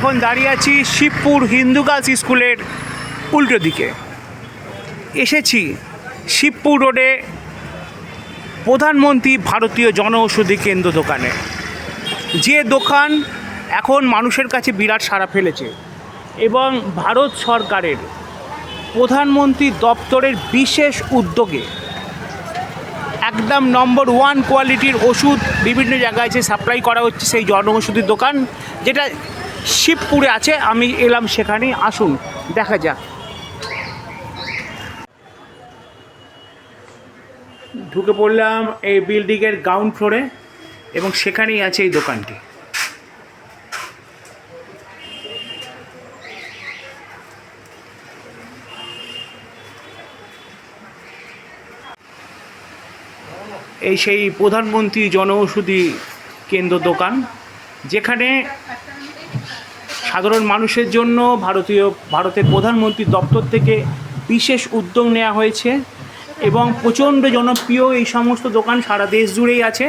এখন দাঁড়িয়ে আছি শিবপুর হিন্দু গার্লস স্কুলের উল্টো দিকে। এসেছি শিবপুর রোডে প্রধানমন্ত্রী ভারতীয় জনঔষধি কেন্দ্র দোকানে, যে দোকান এখন মানুষের কাছে বিরাট সাড়া ফেলেছে এবং ভারত সরকারের প্রধানমন্ত্রী দপ্তরের বিশেষ উদ্যোগে একদম নম্বর 1 কোয়ালিটির ওষুধ বিভিন্ন জায়গায় যে সাপ্লাই করা হচ্ছে সেই জনঔষধির দোকান, যেটা শিবপুরে আছে। আমি এলাম সেখানে, আসুন দেখা যাক। ঢুকে পড়লাম এই বিল্ডিংয়ের গ্রাউন্ড ফ্লোরে এবং সেখানেই আছে এই দোকানটি। এই সেই প্রধানমন্ত্রী জনঔষধি কেন্দ্র দোকান, যেখানে সাধারণ মানুষের জন্য ভারতের প্রধানমন্ত্রী দপ্তর থেকে বিশেষ উদ্যোগ নেওয়া হয়েছে এবং প্রচণ্ড জনপ্রিয় এই সমস্ত দোকান সারা দেশ জুড়েই আছে।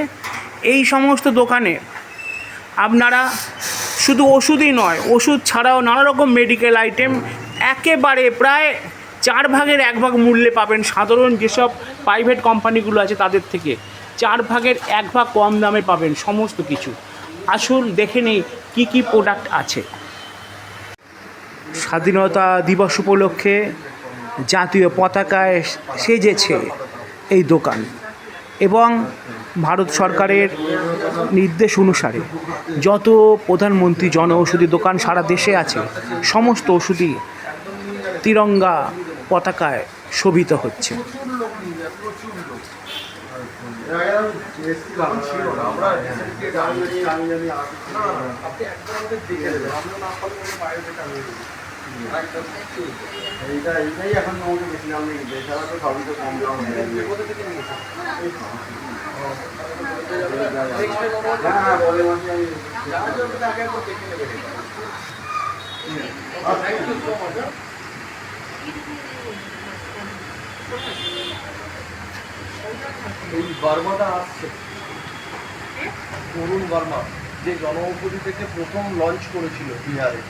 এই সমস্ত দোকানে আপনারা শুধু ওষুধই নয়, ওষুধ ছাড়াও নানা রকম মেডিকেল আইটেম একেবারে প্রায় 4 ভাগের 1 ভাগ মূল্যে পাবেন। সাধারণ যেসব প্রাইভেট কোম্পানিগুলো আছে তাদের থেকে 4 ভাগের 1 ভাগ কম দামে পাবেন সমস্ত কিছু। আসুন দেখে নেই কী কী প্রোডাক্ট আছে। স্বাধীনতা দিবস উপলক্ষে জাতীয় পতাকায় সেজেছে এই দোকান এবং ভারত সরকারের নির্দেশ অনুসারে যত প্রধানমন্ত্রী জনঔষধি দোকান সারা দেশে আছে সমস্ত ওষুধই তিরঙ্গা পতাকায় শোভিত হচ্ছে। এই বর্মাটা আসছে, তরুণ বর্মা, যে জনঔষধি থেকে প্রথম লঞ্চ করেছিল বিহারে।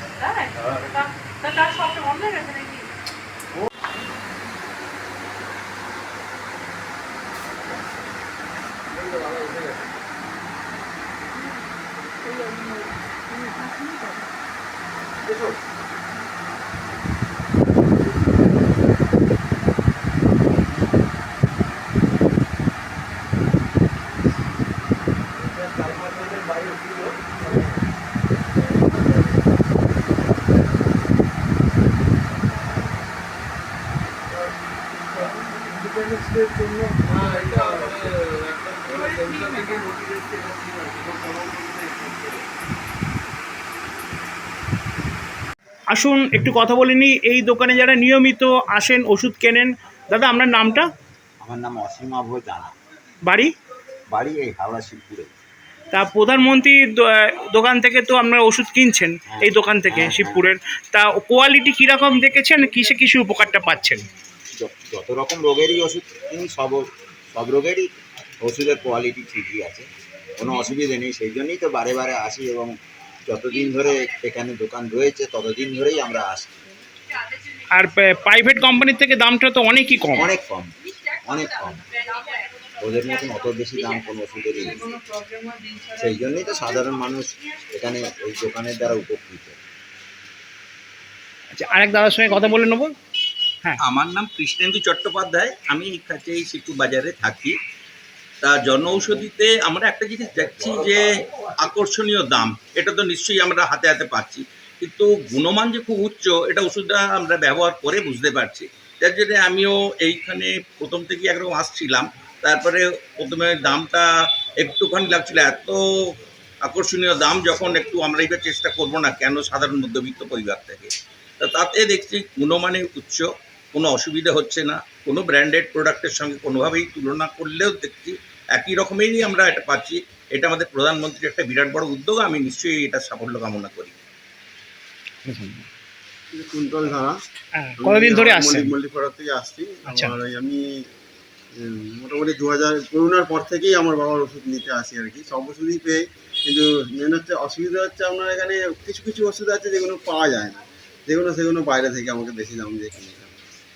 আসুন একটু কথা বলে নিই। এই দোকানে যারা নিয়মিত আসেন ওষুধ কেনেন, দাদা আপনার নামটা? আমার নাম অসীমা ভোজ জানা। বাড়ি? বাড়ি এই হাওড়া শিবপুরে। তা প্রধানমন্ত্রী দোকান থেকে তো আপনারা ওষুধ কিনছেন এই দোকান থেকে শিবপুরের, তা কোয়ালিটি কীরকম দেখেছেন? কিসে উপকারটা পাচ্ছেন? যত রকম রোগেরই ওষুধ কিনি, সব রোগেরই ওষুধের কোয়ালিটি ঠিকই আছে, কোনো অসুবিধে নেই। সেই জন্যই তো বারে বারে আসি এবং যতদিন ধরে এখানে দোকান রয়েছে ততদিন ধরেই আমরা আসি। আর প্রাইভেট কোম্পানির থেকে দামটা তো অনেকই কম। অনেক কম। ওদের মতন অত বেশি দাম কোনো ওষুধেরই নেই। সেই জন্যই তো সাধারণ মানুষ এখানে এই দোকানের দ্বারা উপকৃত। আচ্ছা, আরেক দাদার সঙ্গে কথা বলে নেবো। হ্যাঁ, আমার নাম কৃষ্ণেন্দু চট্টোপাধ্যায়, আমি কাছে এই শিবপুর বাজারে থাকি। তা জনঔষধিতে আমরা একটা জিনিস দেখছি যে আকর্ষণীয় দাম, এটা তো নিশ্চয়ই আমরা হাতে হাতে পাচ্ছি, কিন্তু গুণমান যে খুব উচ্চ, এটা ওষুধটা আমরা ব্যবহার করে বুঝতে পারছি। যার জন্য আমিও এইখানে প্রথম থেকে একরকম আসছিলাম, তারপরে প্রথমে দামটা একটুখানি লাগছিল, এত আকর্ষণীয় দাম যখন একটু আমরা এবার চেষ্টা করবো না কেন সাধারণ মধ্যবিত্ত পরিবার থেকে। তা তাতে দেখছি গুণমানে উচ্চ, কোনো অসুবিধা হচ্ছে না, কোনো ব্র্যান্ডেড প্রোডাক্টের সঙ্গে কোনোভাবেই তুলনা করলেও দেখছি একই রকমেরই আমরা এটা পাচ্ছি। এটা আমাদের প্রধানমন্ত্রীর একটা বিরাট বড় উদ্যোগ, আমি নিশ্চয়ই এটা সাফল্য কামনা করি। কুন্তল ধারা। কতদিন ধরে আসছেন? মল্লিকপাড়া থেকে আসছি। আচ্ছা। আমি মোটামুটি 2000 করোনার পর থেকেই আমার বাবার ওষুধ নিতে আসি আর কি, সব ওষুধই পেয়ে। কিন্তু মেন হচ্ছে অসুবিধা হচ্ছে আপনার এখানে কিছু কিছু ওষুধ আছে যেগুলো পাওয়া যায় না, সেগুলো বাইরে থেকে আমাকে বেশি দাম দিয়ে কিনে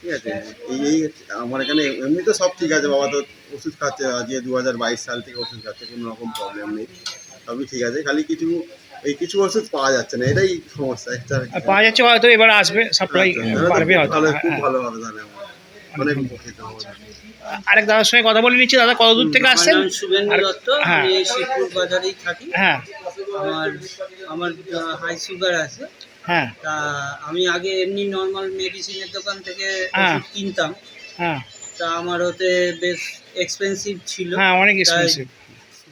নিতে হয়। ঠিক আছে, এই হচ্ছে আমার এখানে। এমনি তো সব ঠিক আছে, বাবা তো ওষুধ খাচ্ছে, আজকে 2022 সাল থেকে ওষুধ খাচ্ছে, কোনো রকম প্রবলেম নেই, সবই ঠিক আছে। খালি কিছু ওষুধ পাওয়া যাচ্ছে না, এটাই সমস্যা একটা। পাওয়া যাচ্ছে, হয়তো এবার আসবে, সাপ্লাই পারবে হয়তো। ভালো, খুব ভালো হবে তাহলে আমার অনেক উপকৃত হবো। আরেক দাদার সঙ্গে কথা বলে নিচ্ছি। দাদা কত দূর থেকে আসছেন? আমার নাম শুভেন্দু আর- দত্ত, হ্যাঁ। আমি এই শিবপুর বাজারেই থাকি। হ্যাঁ আমার হাই সুগার আছে। হ্যাঁ তা আমি আগে এমনি নর্মাল মেডিসিনের দোকান থেকে হ্যাঁ। ওষুধ কিনতাম। হ্যাঁ তা আমার ওতে বেশ এক্সপেন্সিভ ছিল। হ্যাঁ, অনেক তাই এক্সপেন্সিভ।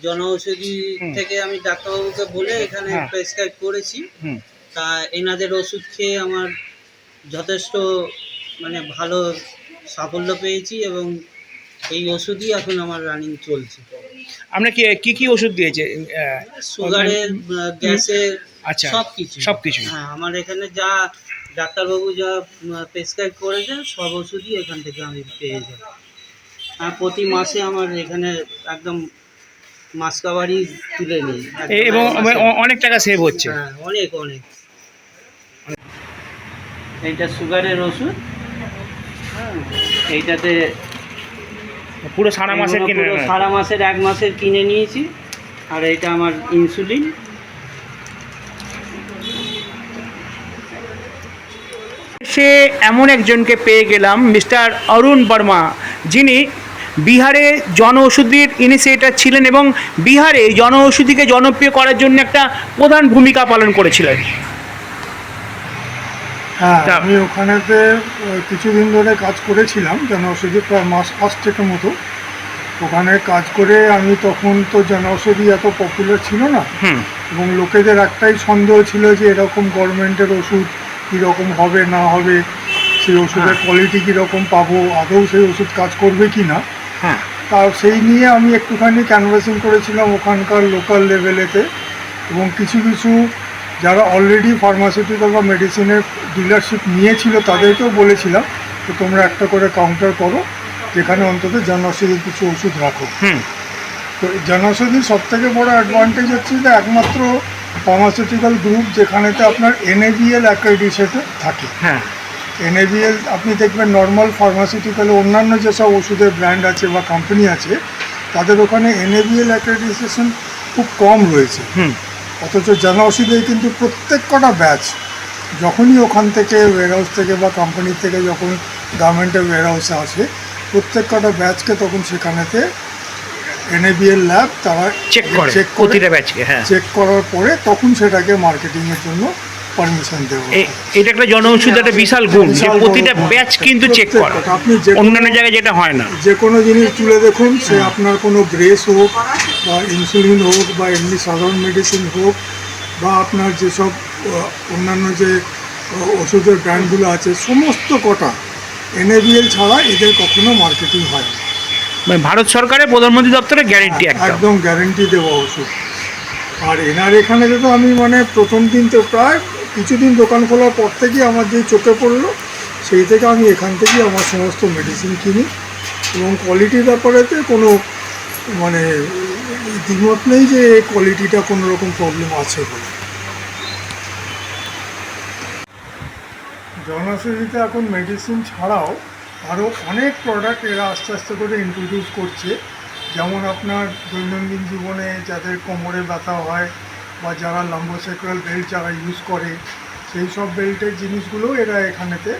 জনঔষধি হুম। থেকে আমি ডাক্তারবাবুকে বলে এখানে হ্যাঁ। প্রেসক্রাইব করেছি। হুম। তা এনাদের ওষুধ খেয়ে আমার যথেষ্ট মানে ভালো সাফল্য পেয়েছি এবং এই ওষুধই এখন আমার রানিং চলছে। আপনার কি কি ওষুধ দিয়েছে? সুগারের, গ্যাসের, আচ্ছা, সবকিছু সবকিছু। হ্যাঁ, আমার এখানে যা ডাক্তারবাবু যা প্রেসক্রাইব করেছেন সব ওষুধই এখান থেকে আমি পেয়ে যাই। আর প্রতি মাসে আমার এখানে একদম মাসকাবারি তুলে নিই এবং অনেক টাকা সেভ হচ্ছে। হ্যাঁ, অনেক অনেক। এইটা সুগারের ওষুধ। হ্যাঁ, এইটাতে পুরো সারা মাসের কিনে পুরো সারা মাসের 1 মাসের কিনে নিয়েছি। আর এটা আমার ইনসুলিন। সে এমন একজনকে পেয়ে গেলাম, মিস্টার অরুণ বর্মা, যিনি বিহারে জনঔষধির ইনিশিয়েটর ছিলেন এবং বিহারে জনঔষধিকে জনপ্রিয় করার জন্য একটা প্রধান ভূমিকা পালন করেছিলেন। হ্যাঁ, তা- আমি ওখানেতে কিছুদিন ধরে কাজ করেছিলাম জনঔষধি, প্রায় মাস 5 থেকে মতো ওখানে কাজ করে। আমি তখন তো জনঔষধি এত পপুলার ছিল না হুম। এবং লোকেদের একটাই সন্দেহ ছিল যে এরকম গভর্নমেন্টের ওষুধ কীরকম হবে না হবে, সেই ওষুধের কোয়ালিটি কীরকম পাবো, আদৌ সেই ওষুধ কাজ করবে কি না। হ্যাঁ। তা সেই নিয়ে আমি একটুখানি ক্যানভাসিং করেছিলাম ওখানকার লোকাল লেভেলেতে, এবং কিছু কিছু যারা অলরেডি ফার্মাসিউটিক্যাল বা মেডিসিনের ডিলারশিপ নিয়েছিল তাদেরকেও বলেছিলাম তো তোমরা একটা করে কাউন্টার করো যেখানে অন্তত জনঔষধির কিছু ওষুধ রাখো। হুম। তো জনঔষধির সবথেকে বড় অ্যাডভান্টেজ হচ্ছে যে একমাত্র ফার্মাসিউটিক্যাল গ্রুপ যেখানেতে আপনার NABL অ্যাক্রেডিটেশন থাকে। হ্যাঁ। NABL আপনি দেখবেন নর্মাল ফার্মাসিউটিক্যালে অন্যান্য যেসব ওষুধের ব্র্যান্ড আছে বা কোম্পানি আছে তাদের ওখানে NABL অ্যাক্রেডিটেশন খুব কম রয়েছে। হুম। অথচ জনঔষধি কিন্তু প্রত্যেক কটা ব্যাচ যখনই ওখান থেকে ওয়্যারহাউস থেকে বা কোম্পানি থেকে যখন গভর্নমেন্টের ওয়্যারহাউসে আসে প্রত্যেক কটা ব্যাচকে তখন সেখানেতে NABL ল্যাব তারা চেক করে প্রতিটা ব্যাচকে। হ্যাঁ। চেক করার পরে তখন সেটাকে মার্কেটিংয়ের জন্য পারমিশন দেওয়া। এটা একটা জনঔষধি একটা বিশাল গুণ, যে বিশাল বড় প্রতিটা গুণ। ব্যাচ কিন্তু চেক করে। প্রত্যেকটা। আপনি যে কোনো- অন্যান্য জায়গায় যেটা হয় না। যে কোনো জিনিস তুলে দেখুন, সে আপনার কোনো গ্রেস হোক বা ইনসুলিন হোক বা এমনি সাধারণ মেডিসিন হোক বা আপনার যেসব অন্যান্য যে ওষুধের ব্র্যান্ডগুলো আছে সমস্ত কটা NABL ছাড়া এদের কখনো মার্কেটিং হয় না। মানে ভারত সরকারের প্রধানমন্ত্রী দপ্তরের গ্যারেন্টি একদম। একদম গ্যারেন্টি দেওয়া ওষুধ। আর এনার এখানে তো আমি মানে প্রথম দিন তো প্রায় কিছুদিন দোকান খোলার পর থেকেই আমার যে চোখে পড়লো সেই থেকে আমি এখান থেকেই আমার সমস্ত মেডিসিন কিনি এবং কোয়ালিটির ব্যাপারেতে কোনো মানে দ্বিমত নেই যে এই কোয়ালিটিটা কোনো রকম প্রবলেম আছে বলে। জনৌষধিতে এখন মেডিসিন ছাড়াও আরও অনেক প্রোডাক্ট এরা আস্তে আস্তে করে ইন্ট্রোডিউস করছে। যেমন আপনার দৈনন্দিন জীবনে যাদের কোমরে ব্যথা হয় বা যারা লাম্বোসেক্রাল বেল্ট যারা ইউজ করে সেই সব বেল্টের জিনিসগুলো এরা এখানেতে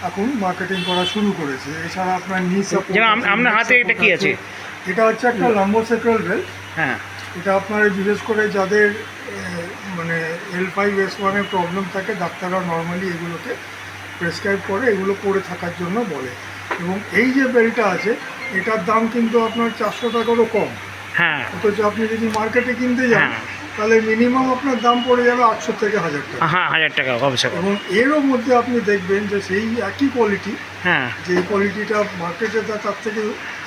এখন মার্কেটিং করা শুরু করেছে। এছাড়া আপনার নি সাপোর্ট, যেমন আপনার হাতে এটা কি আছে? এটা হচ্ছে একটা লাম্বোসেক্রাল বেল্ট। হ্যাঁ। এটা আপনার বিশেষ করে যাদের মানে L5S1 এর প্রবলেম থাকে ডাক্তাররা নর্মালি এগুলোকে প্রেসক্রাইব করে, এগুলো পরে থাকার জন্য বলে। এবং এই যে বেল্টটা আছে এটার দাম কিন্তু আপনার 400 টাকারও কম। হ্যাঁ। অথচ আপনি যদি মার্কেটে কিনতে যান হ্যাঁ। তাহলে মিনিমাম আপনার দাম পড়ে যাবে 800 থেকে 1000 টাকা। হ্যাঁ, 1000 টাকা অবশ্যই। এবং এরও মধ্যে আপনি দেখবেন যে সেই একই কোয়ালিটি, হ্যাঁ, যে কোয়ালিটিটা মার্কেটে তার থেকে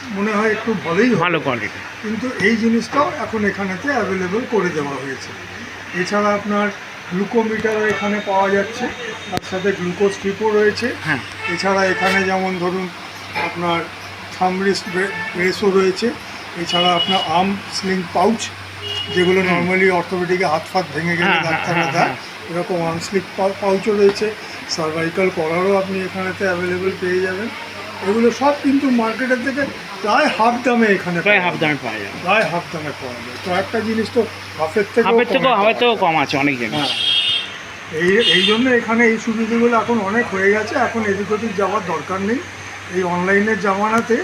মনে হয় একটু ভালোই হবে, ভালো কোয়ালিটি। কিন্তু এই জিনিসটাও এখন এখানেতে অ্যাভেলেবেল করে দেওয়া হয়েছে। এছাড়া আপনার গ্লুকোমিটার এখানে পাওয়া যাচ্ছে, তার সাথে গ্লুকোজ স্ট্রিপও রয়েছে। হ্যাঁ। এছাড়া এখানে যেমন ধরুন আপনার থাম্ব রিস্ট ব্রেসও রয়েছে, এছাড়া আপনার আর্ম স্লিং পাউচ, যেগুলো নর্মালি অর্থোপেডিকে হাত ফাত ভেঙে গেলে হ্যাঁ, ডাক্তাররা হ্যাঁ, দেয়, হ্যাঁ। এরকম আর্ম স্লিং পাউচও রয়েছে। সার্ভাইকাল কলারও আপনি এখানেতে অ্যাভেলেবেল পেয়ে যাবেন। এগুলো সব কিন্তু মার্কেটের থেকে প্রায় হাফ দামে এখানে প্রায় পাওয়া হাফ যায়। দামে পাওয়া যায়। প্রায় হাফ দামে পাওয়া যায়। তো একটা জিনিস তো হাফের থেকেও হাফের থেকেও কম আছে অনেক জিনিস। হ্যাঁ, এই জন্য এখানে এই সুবিধাগুলো এখন অনেক হয়ে গেছে। এখন এদিক ওদিক যাওয়ার দরকার নেই। এই অনলাইনের জামানাতে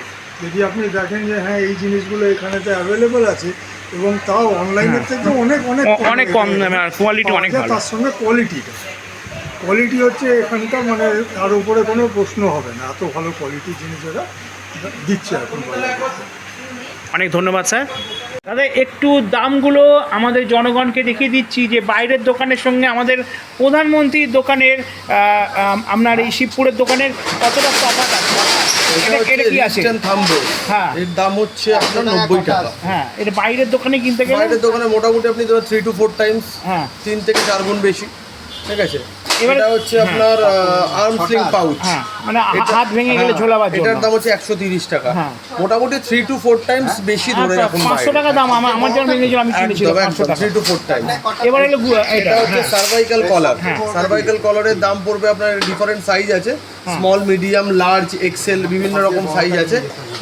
যদি আপনি দেখেন যে হ্যাঁ এই জিনিসগুলো এখানেতে অ্যাভেলেবেল আছে, এবং তাও অনলাইনের থেকে অনেক অনেক অনেক কম দামে, আর কোয়ালিটি অনেক ভালো। তার সঙ্গে কোয়ালিটি হচ্ছে এখানকার, মানে তার উপরে কোনো প্রশ্ন হবে না, এত ভালো কোয়ালিটির জিনিস এরা দিচ্ছে এখন বাজারে। অনেক ধন্যবাদ স্যার। দাদা একটু দামগুলো আমাদের জনগণকে দেখিয়ে দিচ্ছি যে বাইরের দোকানের সঙ্গে আমাদের প্রধানমন্ত্রীর দোকানের আপনার এই শিবপুরের দোকানের কতটা তফাৎ আছে? এটা কি আছে? হ্যাঁ এর দাম হচ্ছে আপনার 90 টাকা। হ্যাঁ, এটা বাইরের দোকানে কিনতে গেলে বাইরের দোকানে মোটামুটি আপনি ধরুন 3 to 4 টাইমস, হ্যাঁ 3 থেকে 4 গুণ বেশি। ঠিক আছে, এবারে- এটা হচ্ছে আপনার আর্ম স্লিং পাউচ। হ্যাঁ, মানে হাত ভেঙে গেলে ঝোলাবার জন্য। এটার দাম হচ্ছে 130 টাকা। হ্যাঁ। মোটামুটি 3 to 4 টাইমস বেশি ধরে রাখুন। 500 টাকা দাম। আমার যখন ভেঙেছিল আমি কিনেছিলাম 500 টাকা। 3 to 4 টাইমস। এবার এলো এটা এটা হচ্ছে সার্ভাইকাল কলার। হ্যাঁ। সার্ভাইকাল কলারের দাম পড়বে আপনার, ডিফারেন্ট সাইজ আছে, স্মল, মিডিয়াম, লার্জ, এক্সেল, বিভিন্ন রকম সাইজ আছে।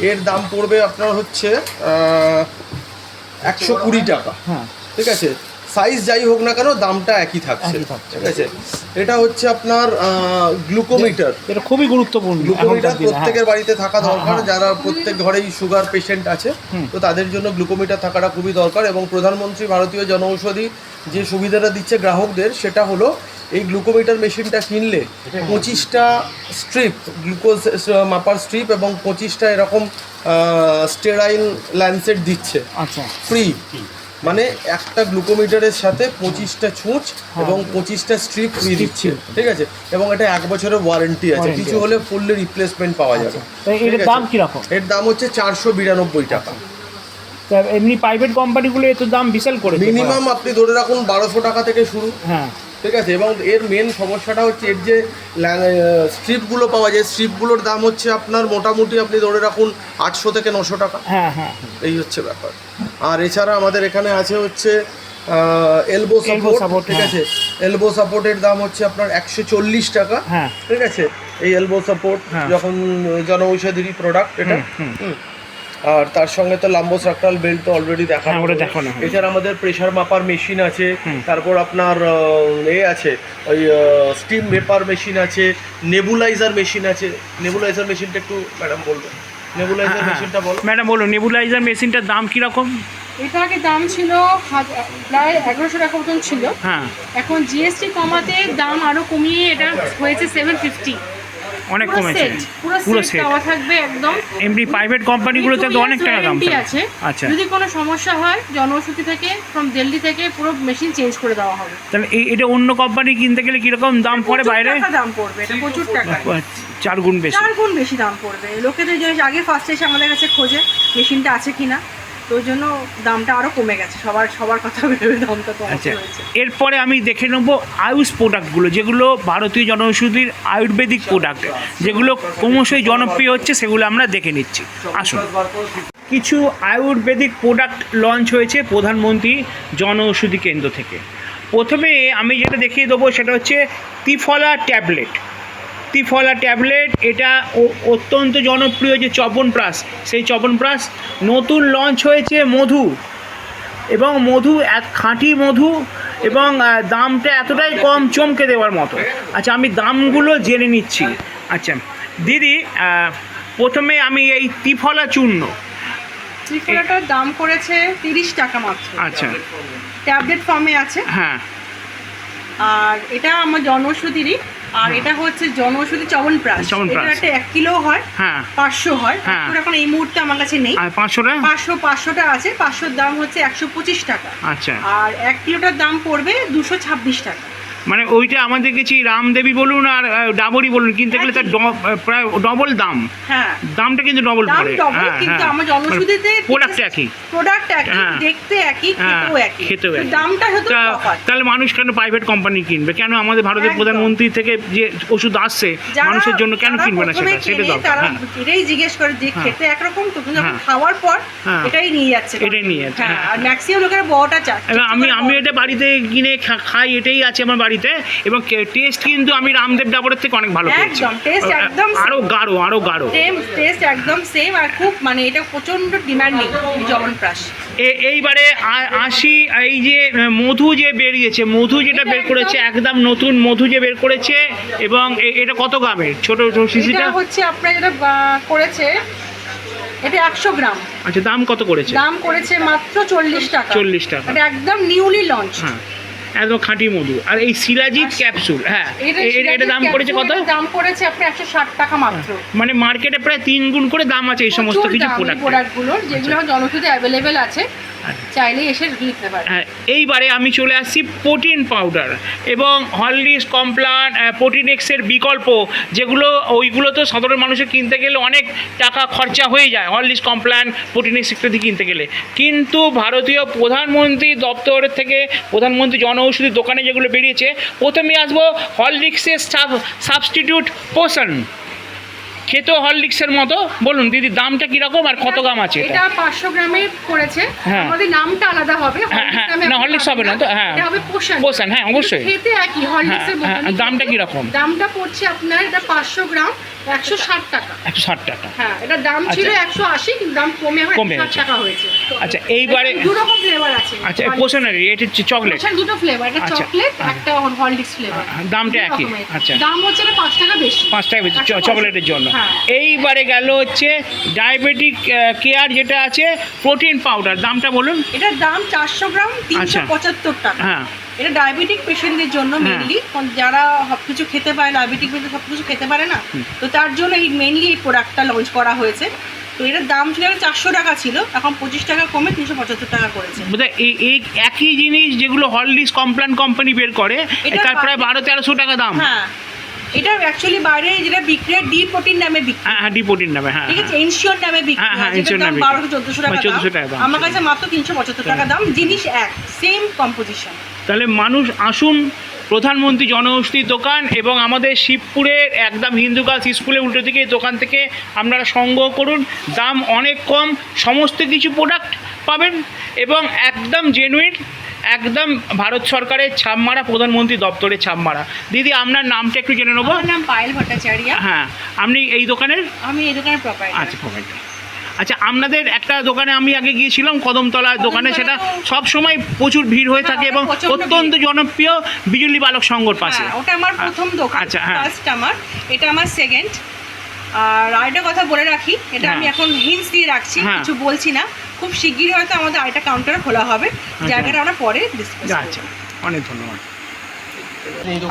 এর দাম পড়বে আপনার হচ্ছে 120 টাকা। হ্যাঁ। ঠিক আছে, সাইজ যাই হোক না কেন দামটা একই থাকছে। ঠিক আছে, এটা হচ্ছে আপনার গ্লুকোমিটার। এটা খুবই গুরুত্বপূর্ণ গ্লুকোমিটার এখনকার দিনে। হ্যাঁ। প্রত্যেকের বাড়িতে থাকা দরকার। যারা প্রত্যেক ঘরেই সুগার পেশেন্ট আছে, তো তাদের জন্য গ্লুকোমিটার থাকাটা খুবই দরকার। এবং প্রধানমন্ত্রী ভারতীয় জনঔষধি যে সুবিধাটা দিচ্ছে গ্রাহকদের, সেটা হলো এই গ্লুকোমিটার মেশিনটা কিনলে 25টা স্ট্রিপ, গ্লুকোজ মাপার স্ট্রিপ, এবং 25টা এরকম স্টেরাইল ল্যান্সেট দিচ্ছে আচ্ছা। ফ্রি। মানে একটা গ্লুকোমিটারের সাথে 25টা ছুঁচ এবং 25টা স্ট্রিপ ফ্রি দিচ্ছে। ঠিক আছে, এবং এটা 1 বছরের ওয়ারেন্টি আছে। কিছু হলে ফুললি রিপ্লেসমেন্ট পাওয়া যাবে। তো এর ঠিক আছে? দাম কিরকম? এর দাম হচ্ছে 492 টাকা। তা এমনি প্রাইভেট কোম্পানিগুলো এত দাম বিশাল করে মিনিমাম আপনি ধরে রাখুন 1200 টাকা থেকে শুরু। হ্যাঁ। ঠিক আছে, এবং এর মেন সমস্যাটা হচ্ছে এর যে স্ট্রিপগুলো পাওয়া যায়, স্ট্রিপগুলোর দাম হচ্ছে আপনার মোটামুটি আপনি ধরে রাখুন 800 থেকে 900 টাকা। হ্যাঁ হ্যাঁ। এই হচ্ছে ব্যাপার। আর এছাড়া আমাদের এখানে আছে হচ্ছে এলবো Elbow সাপোর্ট। support, ঠিক হ্যাঁ। আছে, এলবো সাপোর্টের দাম হচ্ছে আপনার 140 টাকা। হ্যাঁ। ঠিক আছে, এই এলবো সাপোর্ট হ্যাঁ। যখন জনঔষধিরই প্রোডাক্ট এটা। হুম। হুম। আর তার সঙ্গে তো লাম্বোসাক্রাল বেল্ট তো অলরেডি দেখানো হ্যাঁ, ওটা হলো। দেখানো হলো। এছাড়া আমাদের প্রেশার মাপার মেশিন আছে। তারপর আপনার আছে ওই স্টিম ভেপার মেশিন আছে, নেবুলাইজার মেশিন আছে। নেবুলাইজার মেশিনটা একটু ম্যাডাম বলবেন, নেবুলাইজার মেশিনটা বলো। ম্যাডাম বলুন, নেবুলাইজার মেশিনটার দাম কীরকম? এটা আগে দাম ছিল প্রায় 1100 টাকা মতন ছিল। হ্যাঁ, এখন জিএসটি কমাতে দাম আরো কমিয়ে এটা হয়েছে 750। অনেক পুরো কমেছে। সেট, পুরো পুরো সেট সেট দেওয়া থাকবে একদম। এমনি প্রাইভেট কোম্পানিগুলোতে তো অনেক টাকা দাম থাকে। আছে। আচ্ছা, যদি কোনো সমস্যা হয় জনঔষধি থেকে, ফ্রম দিল্লি থেকে পুরো মেশিন চেঞ্জ করে দেওয়া হবে। তাহলে এটা অন্য কোম্পানি কিনতে গেলে কীরকম দাম পড়ে বাইরে? প্রচুর টাকা দাম পড়বে, এটা প্রচুর টাকা, 4 গুণ বেশি। 4 গুণ বেশি দাম পড়বে। লোকেদের যে আগে ফার্স্টে এসে আমাদের কাছে খোঁজে মেশিনটা আছে কিনা, তো ওই জন্য দামটা আরো কমে গেছে। সবার কথা ভেবে দামটা কমাতে আচ্ছা, হয়েছে। এরপরে আমি দেখে নেবো আয়ুষ প্রোডাক্টগুলো, যেগুলো ভারতীয় জনঔষধির আয়ুর্বেদিক প্রোডাক্ট, যেগুলো ক্রমশই জনপ্রিয় হচ্ছে, সেগুলো আমরা দেখে নিচ্ছি। আসুন। কিছু আয়ুর্বেদিক প্রোডাক্ট লঞ্চ হয়েছে প্রধানমন্ত্রী জনঔষধি কেন্দ্র থেকে। প্রথমে আমি যেটা দেখিয়ে দেবো সেটা হচ্ছে ত্রিফলা ট্যাবলেট। ত্রিফলা ট্যাবলেট এটা অত্যন্ত জনপ্রিয় যে চ্যবনপ্রাশ, সেই চ্যবনপ্রাশ নতুন লঞ্চ হয়েছে মধু, এবং মধু খাঁটি মধু, এবং দামটা এতটাই কম চমকে দেওয়ার মতো। আচ্ছা, আমি দামগুলো জেনে নিচ্ছি। আচ্ছা দিদি, প্রথমে আমি এই ত্রিফলা চূর্ণ, ত্রিফলাটার দাম করেছে 30 টাকা মাত্র। আচ্ছা, ট্যাবলেট ফর্মে আছে। হ্যাঁ। আর এটা আমার জনঔষধিরই। আর এটা হচ্ছে জনঔষধি চ্যবনপ্রাশ। চ্যবনপ্রাশ। এটা একটা 1 কিলো হয়, হ্যাঁ। 500 হয়। হ্যাঁ। তো এখন এই মুহূর্তে আমার কাছে নেই। আর 500টা? 500টা আছে। 500-র দাম হচ্ছে 125 টাকা। আচ্ছা। আর 1 কিলোটার দাম পড়বে 226 টাকা। মানে ওইটা আমাদের গেছি রামদেবী বলুন আর ডাবরি বলুন, কিনতে গেলে তার প্রায় ডবল দাম, হ্যাঁ দামটা কিন্তু ডবল দাম পড়ে। double, কিন্তু আমার জনৌষধিতে প্রোডাক্ট একই, প্রোডাক্ট একই, হ্যাঁ। দেখতে একই, হ্যাঁ, খেতেও একই, খেতেও একই। দামটা হয়তো তফাৎ। তাহলে মানুষ কেন প্রাইভেট কোম্পানি কিনবে? কেন আমাদের ভারতের একদম। প্রধানমন্ত্রী থেকে যে ওষুধ আসছে মানুষের জন্য কেন যারা কিনবে না প্রথমে সেটা কেনে, দরকার। তারা হ্যাঁ, এটাই জিজ্ঞেস করে যে হ্যাঁ। খেতে একরকম, তখন যখন হ্যাঁ। খাওয়ার পর হ্যাঁ। এটাই নিয়ে যাচ্ছে, এটাই নিয়ে যাচ্ছে, হ্যাঁ। হ্যাঁ। আর ম্যাক্সিমাম লোকেরা বড়টা চায়। এবার আমি এটা বাড়িতে কিনে খাই, এটাই আছে আমার বাড়িতে, এবং টেস্ট কিন্তু আমি রামদেব ডাবরের থেকে অনেক ভালো পেয়েছি। একদম, taste একদম আরো গাঢ়। সেম টেস্ট, একদম সেম, আর খুব মানে এটা প্রচন্ড ডিমান্ডিং চ্যবনপ্রাশ। এইবারে আসি, এই যে মধু যে বেরিয়েছে, মধু যেটা বের করেছে, একদম নতুন মধু যে বের করেছে, এবং এটা কত গ্রামের ছোট শিশিটা? এটা হচ্ছে আপনার যেটা করেছে, এটা 100 গ্রাম, আচ্ছা, দাম কত করেছে? দাম করেছে মাত্র 40 টাকা। 40 টাকা। এটা একদম নিউলি লঞ্চ। হ্যাঁ, একদম খাঁটি মধু। আর এই শিলাজিৎ ক্যাপসুল, হ্যাঁ, এটা দাম করেছে কত? দাম করেছে আপনার 160 টাকা মাত্র। মানে মার্কেটে প্রায় 3 গুণ করে দাম আছে এই সমস্ত কিছু প্রোডাক্টগুলোর, যেগুলো জনৌষধি অ্যাভেলেবেল আছে, চাইলে এসে নিতে পারে। হ্যাঁ, এইবারে আমি চলে আসছি প্রোটিন পাউডার এবং হরলিক্স, কমপ্লান, প্রোটিনেক্সের বিকল্প, যেগুলো ওইগুলো তো সাধারণ মানুষের কিনতে গেলে অনেক টাকা খরচা হয়ে যায়, হরলিক্স, কমপ্লান, প্রোটিনেক্স ইত্যাদি কিনতে গেলে। কিন্তু ভারতীয় প্রধানমন্ত্রী দপ্তরের থেকে, প্রধানমন্ত্রী জনঔষধি দোকানে যেগুলো বেরিয়েছে, প্রথমে আসবো হরলিক্সের সাবস্টিটিউট পোষণ, খেতো হরলিক্সের মতো। বলুন দিদি, দামটা কিরকম আর কত গ্রাম আছে? এটা 500 গ্রামের করেছে, হ্যাঁ। আমাদের নামটা আলাদা হবে। না, হরলিক্স হবে না তো? হ্যাঁ, এটা হবে পোষণ, হ্যাঁ অবশ্যই। খেতে একই হরলিক্সের হ্যাঁ, মতো। দামটা কিরকম? দামটা পড়ছে আপনার, এটা 500 গ্রাম 160 টাকা। 160 টাকা। হ্যাঁ, এটা দাম ছিল 180, কিন্তু দাম কমে 160 টাকা হয়েছে। আচ্ছা, এইবারে দু রকম ফ্লেভার আছে। আচ্ছা, পোষণারি, এটা হচ্ছে চকলেট। পোষণ দুটো ফ্লেভার, একটা আচ্ছা। চকলেট, একটা হরলিক্স ফ্লেভার। দামটা একই? আচ্ছা, দাম হচ্ছে 5 টাকা বেশি। 5 টাকা বেশি চকলেটের জন্য। হ্যাঁ। এইবারে গেল হচ্ছে ডায়াবেটিক কেয়ার, যেটা আছে প্রোটিন পাউডার, দামটা বলুন। এটার দাম 400 গ্রাম 375 টাকা। হ্যাঁ, এটা ডায়াবেটিক পেশেন্টদের জন্য মেনলি, যারা সব কিছু খেতে পারে, ডায়াবেটিক পেশেন্ট সব কিছু খেতে পারে না, তো তার জন্য এই মেনলি এই প্রোডাক্টটা লঞ্চ করা হয়েছে। তো এটার দাম ছিল 400 টাকা ছিল, এখন 25 টাকা কমে 375 টাকা করেছে। বোধহয় এই একই জিনিস যেগুলো হরলিক্স, কমপ্লান কোম্পানি বের করে, তার প্রায় 1200-1300 টাকা দাম। হ্যাঁ, এটা অ্যাকচুয়ালি বাইরে যেটা বিক্রি হয় ডি প্রোটিন নামে বিক্রি, হ্যাঁ, ডি প্রোটিন নামে, হ্যাঁ, ঠিক আছে, ইনশিওর নামে বিক্রি হ্যাঁ, হয়, ইনশিওর যেটার দাম নামে 1200-1400 টাকা 1400 টাকা দাম। দাম। আমার কাছে মাত্র 375 টাকা দাম, জিনিস এক, সেম কম্পোজিশন। তাহলে মানুষ আসুন প্রধানমন্ত্রী জনঔষধি দোকান, এবং আমাদের শিবপুরের একদম হিন্দু গার্লস স্কুলের উল্টো দিকে এই দোকান থেকে আপনারা সংগ্রহ করুন। দাম অনেক কম, সমস্ত কিছু প্রোডাক্ট পাবেন, এবং একদম জেনুইন, একদম ভারত সরকারের ছাপ মারা, প্রধানমন্ত্রী দপ্তরের ছাপ মারা। দিদি, আপনার নামটা একটু জেনে নেবো। আমার নাম পায়েল ভট্টাচার্য। হ্যাঁ, আপনি এই দোকানের? আমি এই দোকানের প্রোপাইটার। আচ্ছা, প্রোভাইডার। আচ্ছা, আপনাদের একটা দোকানে আমি আগে গিয়েছিলাম, কদমতলা দোকানে, সেটা সব সময় প্রচুর ভিড় হয়ে থাকে এবং প্রচণ্ড অত্যন্ত জনপ্রিয়, বিজুলি বালক সংঘর পাশে। হ্যাঁ, ওটা আমার প্রথম দোকান। আচ্ছা, হ্যাঁ। ফার্স্ট আমার, এটা আমার সেকেন্ড। আর আরেকটা কথা বলে রাখি, এটা আমি এখন হিন্টস দিয়ে রাখছি, হ্যাঁ। কিছু বলছি না, খুব শিগগিরই হয়তো আমাদের আরেকটা কাউন্টার খোলা হবে, জায়গাটা আমরা পরে ডিসকাস আচ্ছা, অনেক ধন্যবাদ।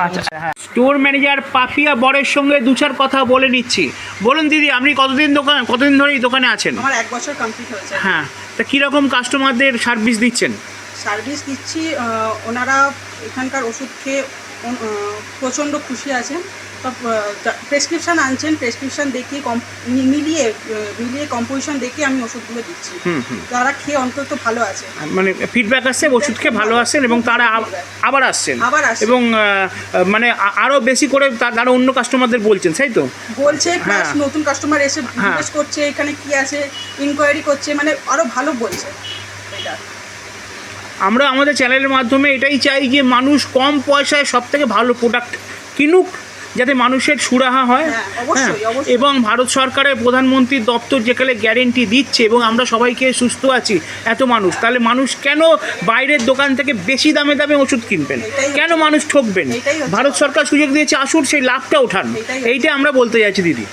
আচ্ছা, হ্যাঁ, স্টোর ম্যানেজার পাপিয়া বরের সঙ্গে দু চার কথা বলে নিচ্ছি। বলুন দিদি, আপনি কতদিন ধরে এই দোকানে আছেন? আমার 1 বছর কমপ্লিট হয়েছে। হ্যাঁ, তা কীরকম কাস্টমারদের সার্ভিস দিচ্ছেন? সার্ভিস দিচ্ছি, ওনারা এখানকার ওষুধ খেয়ে প্রচণ্ড খুশি আছেন। সব প্রেসক্রিপশান আনছেন, প্রেসক্রিপশান দেখিয়ে মিলিয়ে কম্পোজিশন দেখে আমি ওষুধগুলো দিচ্ছি। তারা খেয়ে অন্তত ভালো আছে, মানে ফিডব্যাক আসছে, ওষুধ খেয়ে ভালো আসছেন, এবং তারা আবার আসছেন, এবং মানে আরও বেশি করে তারা অন্য কাস্টমারদের বলছেন, তাই তো? বলছে, প্লাস নতুন কাস্টমার এসে জিজ্ঞেস করছে এখানে কি আছে, ইনকোয়ারি করছে, মানে আরও ভালো বলছে। এটা আমরা আমাদের চ্যানেলের মাধ্যমে এটাই চাই যে মানুষ কম পয়সায় সবথেকে ভালো প্রোডাক্ট কিনুক, যাতে মানুষের সুরাহা হয়। এবং ভারত সরকারের প্রধানমন্ত্রীর দপ্তর যেখানে গ্যারেন্টি দিচ্ছে, এবং আমরা সবাইকে সুস্থ আছি এত মানুষ, তাহলে মানুষ কেন বাইরের দোকান থেকে বেশি দামে ওষুধ কিনবেন? কেন মানুষ ঠকবেন? ভারত সরকার সুযোগ দিয়েছে, আসুন সেই লাভটা ওঠান, এইটা আমরা বলতে চাইছি দিদি।